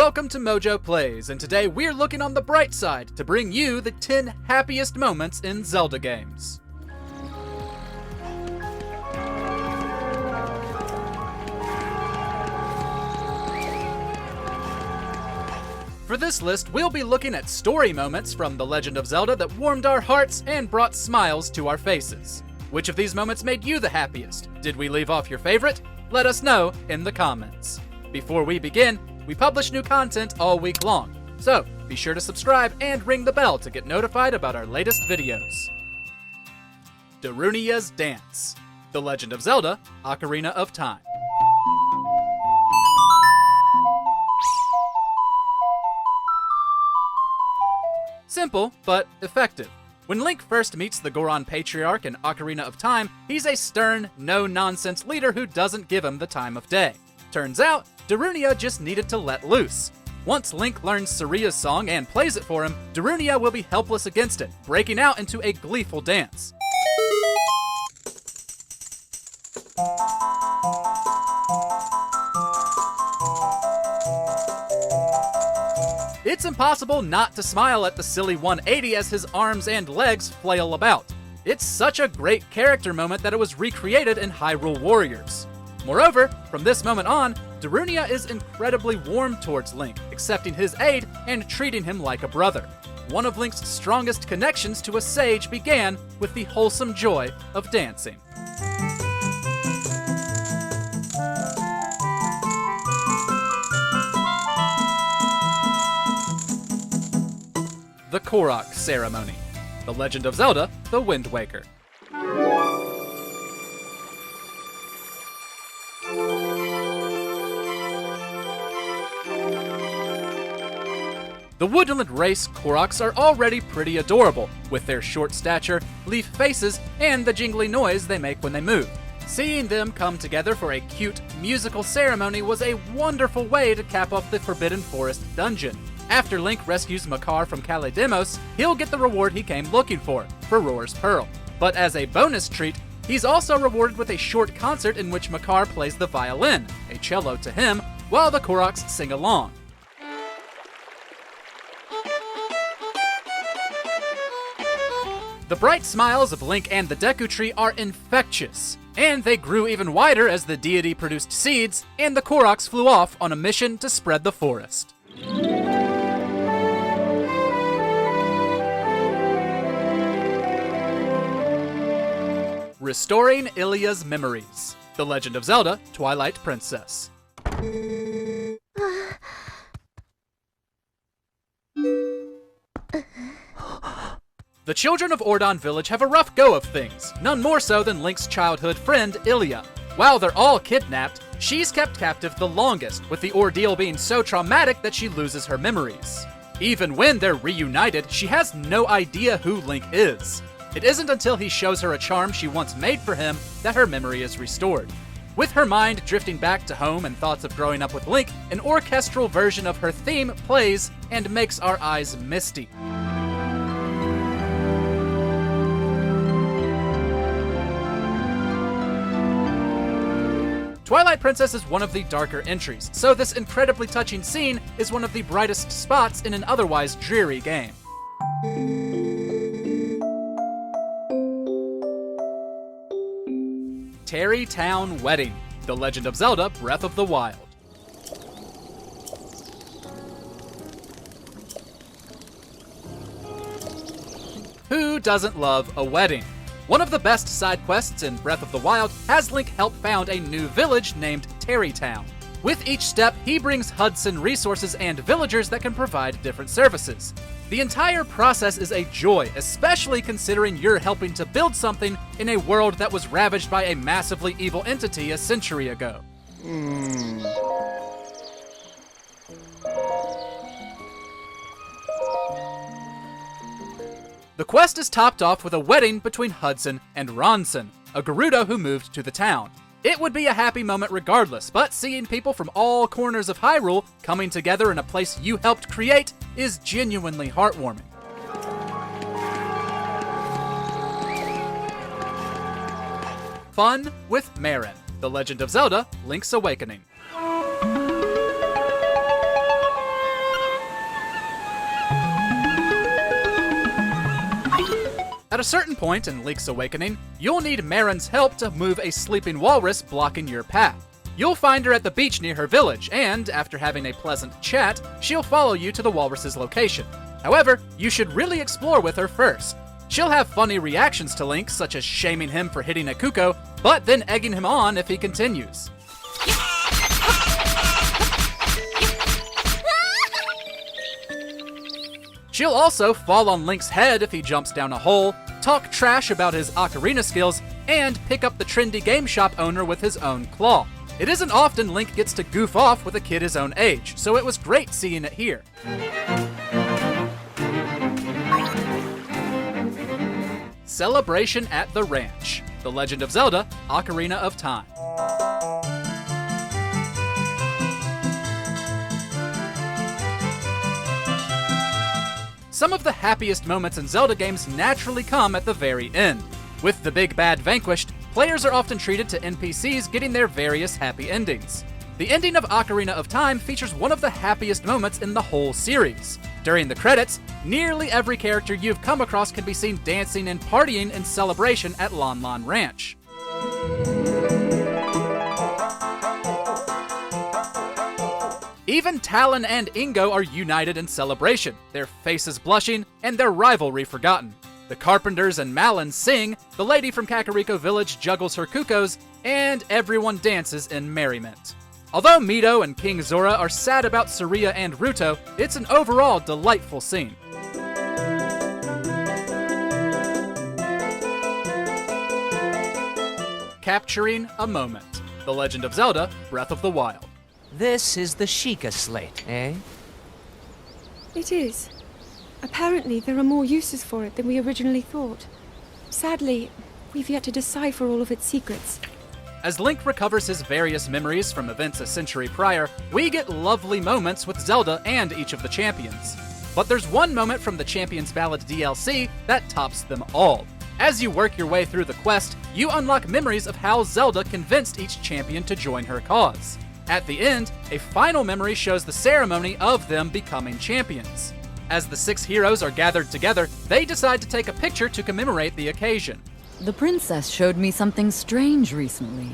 welcome to MojoPlays, and today we're looking on the bright side to bring you the 10 happiest moments in Zelda games. For this list, we'll be looking at story moments from The Legend of Zelda that warmed our hearts and brought smiles to our faces. Which of these moments made you the happiest? Did we leave off your favorite? Let us know in the comments. Before we begin, we publish new content all week long, so be sure to subscribe and ring the bell to get notified about our latest videos. Darunia's Dance. The Legend of Zelda, Ocarina of Time. Simple, but effective. When Link first meets the Goron Patriarch in Ocarina of Time, he's a stern, no-nonsense leader who doesn't give him the time of day. Turns out, Darunia just needed to let loose. Once Link learns Saria's song and plays it for him, Darunia will be helpless against it, breaking out into a gleeful dance. It's impossible not to smile at the silly 180 as his arms and legs flail about. It's such a great character moment that it was recreated in Hyrule Warriors. Moreover, from this moment on, Darunia is incredibly warm towards Link, accepting his aid and treating him like a brother. One of Link's strongest connections to a sage began with the wholesome joy of dancing. The Korok Ceremony. The Legend of Zelda, The Wind Waker. The Woodland race Koroks are already pretty adorable, with their short stature, leaf faces, and the jingly noise they make when they move. Seeing them come together for a cute, musical ceremony was a wonderful way to cap off the Forbidden Forest dungeon. After Link rescues Makar from Kalydemos, he'll get the reward he came looking for Roar's Pearl. But as a bonus treat, he's also rewarded with a short concert in which Makar plays the violin, a cello to him, while the Koroks sing along. The bright smiles of Link and the Deku Tree are infectious, and they grew even wider as the deity produced seeds, and the Koroks flew off on a mission to spread the forest. Restoring Ilia's memories. The Legend of Zelda, Twilight Princess. The children of Ordon Village have a rough go of things, none more so than Link's childhood friend, Ilia. While they're all kidnapped, she's kept captive the longest, with the ordeal being so traumatic that she loses her memories. Even when they're reunited, she has no idea who Link is. It isn't until he shows her a charm she once made for him that her memory is restored. With her mind drifting back to home and thoughts of growing up with Link, an orchestral version of her theme plays and makes our eyes misty. Twilight Princess is one of the darker entries, so this incredibly touching scene is one of the brightest spots in an otherwise dreary game. Tarry Town Wedding. The Legend of Zelda, Breath of the Wild. Who doesn't love a wedding? One of the best side quests in Breath of the Wild has Link help found a new village named Tarry Town. With each step, he brings Hudson resources and villagers that can provide different services. The entire process is a joy, especially considering you're helping to build something in a world that was ravaged by a massively evil entity a century ago. The quest is topped off with a wedding between Hudson and Ronson, a Gerudo who moved to the town. It would be a happy moment regardless, but seeing people from all corners of Hyrule coming together in a place you helped create is genuinely heartwarming. Fun with Marin. The Legend of Zelda, Link's Awakening. At a certain point in Link's Awakening, you'll need Marin's help to move a sleeping walrus blocking your path. You'll find her at the beach near her village, and after having a pleasant chat, she'll follow you to the walrus's location. However, you should really explore with her first. She'll have funny reactions to Link, such as shaming him for hitting a Kuko, but then egging him on if he continues. She'll also fall on Link's head if he jumps down a hole, talk trash about his ocarina skills, and pick up the trendy game shop owner with his own claw. It isn't often Link gets to goof off with a kid his own age, so it was great seeing it here. Celebration at the Ranch. The Legend of Zelda: Ocarina of Time. Some of the happiest moments in Zelda games naturally come at the very end. With the big bad vanquished, players are often treated to NPCs getting their various happy endings. The ending of Ocarina of Time features one of the happiest moments in the whole series. During the credits, nearly every character you've come across can be seen dancing and partying in celebration at Lon Lon Ranch. Even Talon and Ingo are united in celebration, their faces blushing and their rivalry forgotten. The Carpenters and Malin sing, the lady from Kakariko Village juggles her Kukos, and everyone dances in merriment. Although Mito and King Zora are sad about Saria and Ruto, it's an overall delightful scene. Capturing a moment. The Legend of Zelda: Breath of the Wild. This is the Sheikah slate, eh? It is. Apparently, there are more uses for it than we originally thought. Sadly, we've yet to decipher all of its secrets. As Link recovers his various memories from events a century prior, we get lovely moments with Zelda and each of the champions. But there's one moment from the Champions Ballad DLC that tops them all. As you work your way through the quest, you unlock memories of how Zelda convinced each champion to join her cause. At the end, a final memory shows the ceremony of them becoming champions. As the 6 heroes are gathered together, they decide to take a picture to commemorate the occasion. The princess showed me something strange recently.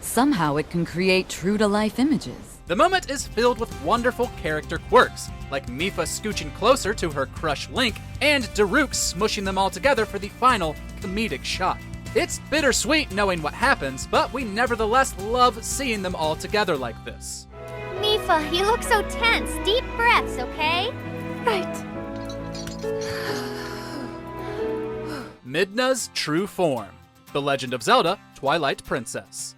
Somehow it can create true-to-life images. The moment is filled with wonderful character quirks, like Mipha scooching closer to her crush Link, and Daruk smushing them all together for the final comedic shot. It's bittersweet knowing what happens, but we nevertheless love seeing them all together like this. Mipha, you look so tense. Deep breaths, okay? Right. Midna's true form. The Legend of Zelda: Twilight Princess.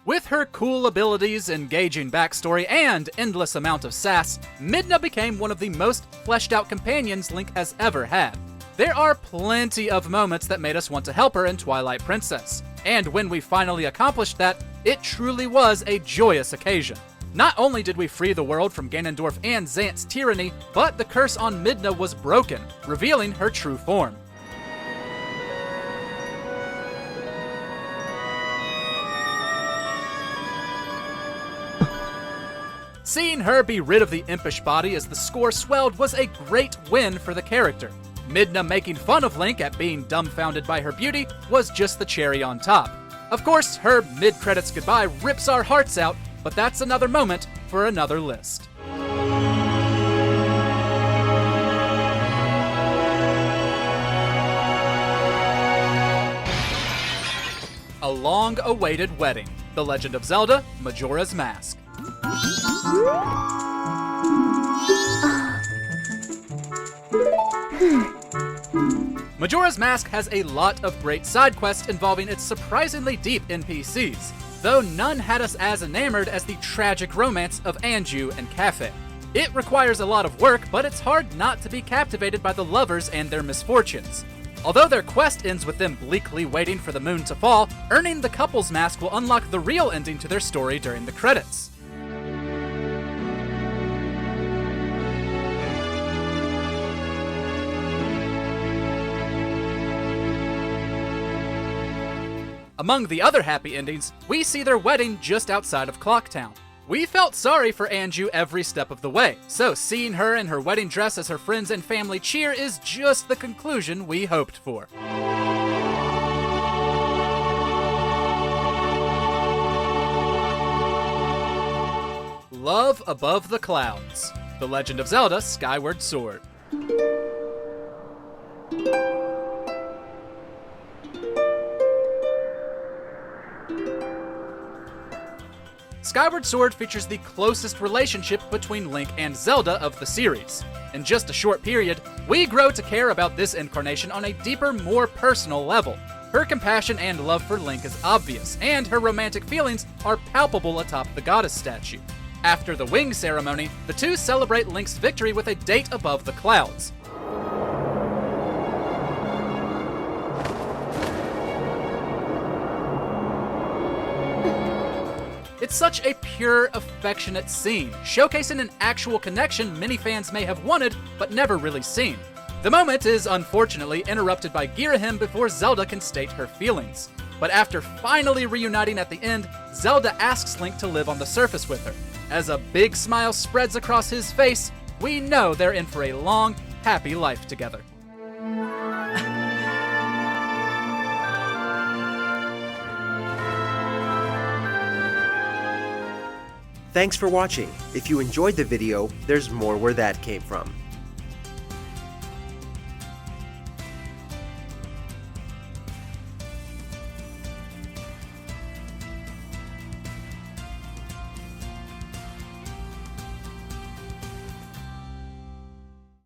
With her cool abilities, engaging backstory, and endless amount of sass, Midna became one of the most fleshed out companions Link has ever had. There are plenty of moments that made us want to help her in Twilight Princess, and when we finally accomplished that, it truly was a joyous occasion. Not only did we free the world from Ganondorf and Zant's tyranny, but the curse on Midna was broken, revealing her true form. Seeing her be rid of the impish body as the score swelled was a great win for the character. Midna making fun of Link at being dumbfounded by her beauty was just the cherry on top. Of course, her mid-credits goodbye rips our hearts out, but that's another moment for another list. A long-awaited wedding. The Legend of Zelda: Majora's Mask. Majora's Mask has a lot of great side quests involving its surprisingly deep NPCs, though none had us as enamored as the tragic romance of Anju and Kafei. It requires a lot of work, but it's hard not to be captivated by the lovers and their misfortunes. Although their quest ends with them bleakly waiting for the moon to fall, earning the couple's mask will unlock the real ending to their story during the credits. Among the other happy endings, we see their wedding just outside of Clocktown. We felt sorry for Anju every step of the way, so seeing her in her wedding dress as her friends and family cheer is just the conclusion we hoped for. Love Above the Clouds. The Legend of Zelda: Skyward Sword. Skyward Sword features the closest relationship between Link and Zelda of the series. In just a short period, we grow to care about this incarnation on a deeper, more personal level. Her compassion and love for Link is obvious, and her romantic feelings are palpable atop the goddess statue. After the wing ceremony, the two celebrate Link's victory with a date above the clouds. It's such a pure, affectionate scene, showcasing an actual connection many fans may have wanted but never really seen. The moment is unfortunately interrupted by Girahim before Zelda can state her feelings. But after finally reuniting at the end, Zelda asks Link to live on the surface with her. As a big smile spreads across his face, we know they're in for a long, happy life together. Thanks for watching. If you enjoyed the video, there's more where that came from.